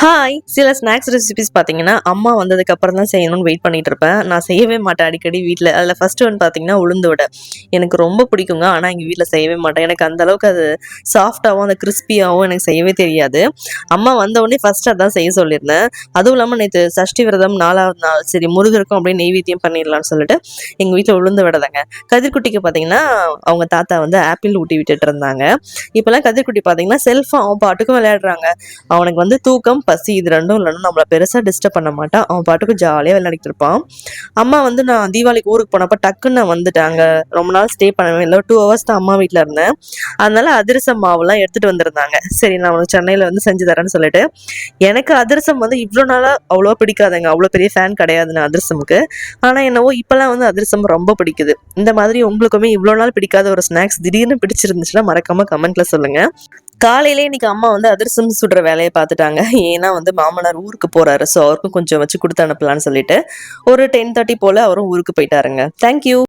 Hi! சில snacks recipes பார்த்தீங்கன்னா, அம்மா வந்ததுக்கப்புறம் தான் செய்யணும்னு வெயிட் பண்ணிட்டு இருப்பேன். நான் செய்யவே மாட்டேன் அடிக்கடி வீட்ல. அதில ஃபர்ஸ்ட் ஒன் பார்த்தீங்கன்னா, உளுந்து வடை. எனக்கு ரொம்ப பிடிக்குங்க. ஆனா, எங்க வீட்ல செய்யவே மாட்டேன். எனக்கு அந்த அளவுக்கு அது சாஃப்ட்டாவும், அந்த கிறிஸ்பியாவும் எனக்கு செய்யவே தெரியாது. அம்மா வந்தவுடனே ஃபர்ஸ்ட் அதான் செய்ய சொல்லியிருந்தேன். அதுவும் இல்லாம நேத்து சஷ்டி விரதம் 4வது நாள். சரி முருகருக்கும் அப்படியே நெய்வேத்தியம் பண்ணிடலாம்னு சொல்லிட்டு, எங்க வீட்ல உளுந்து வடை தாங்க. கதிர்குட்டிக்கு பார்த்தீங்கன்னா, அவங்க தாத்தா வந்து ஆப்பிள் ஊட்டி விட்டுட்டு இருந்தாங்க. இப்பலாம் கதிர்குட்டி பார்த்தீங்கன்னா, செல்ஃபா அவன் பாட்டுக்கும் விளையாடுறாங்க. அவனுக்கு வந்து தூக்கம், பசி இது 2ம் இல்லன்னா நம்மள பெருசா டிஸ்டர்ப் பண்ண மாட்டான். அவன் பாட்டுக்கு ஜாலியா விளையாடிட்டு இருப்பான். அம்மா வந்து நான் தீபாவளிக்கு ஊருக்கு போனப்ப டக்குன்னு நான் வந்துட்டேன். அங்க ரொம்ப நாள் ஸ்டே பண்ணவே இல்ல. 2 ஹவர்ஸ் தான் அம்மா வீட்ல இருந்தேன். அதனால அதிரசம் மாவுலாம் எடுத்துட்டு வந்திருந்தாங்க. சரி நான் உனக்கு சென்னையில வந்து செஞ்சு தரேன்னு சொல்லிட்டு, எனக்கு அதிரசம் வந்து இவ்ளோ நாளா அவ்வளவா பிடிக்காதுங்க. அவ்வளோ பெரிய ஃபேன் கிடையாது நான் அதிரசமுக்கு. ஆனா என்னவோ இப்பலாம் வந்து அதிரசம் ரொம்ப பிடிக்குது. இந்த மாதிரி உங்களுக்குமே இவ்ளோ நாள் பிடிக்காத ஒரு ஸ்நாக்ஸ் திடீர்னு பிடிச்சிருந்துச்சுன்னா மறக்காம கமெண்ட்ல சொல்லுங்க. காலையிலே இன்னைக்கு அம்மா வந்து அதிரசம் சுடுற வேலைய பார்த்துட்டாங்க. ஏன்னா வந்து மாமனார் ஊருக்கு போறாரு. ஸோ அவருக்கும் கொஞ்சம் வச்சு குடுத்து அனுப்பலான்னு சொல்லிட்டு, ஒரு 10:30 போல அவரும் ஊருக்கு போயிட்டாருங்க. Thank you.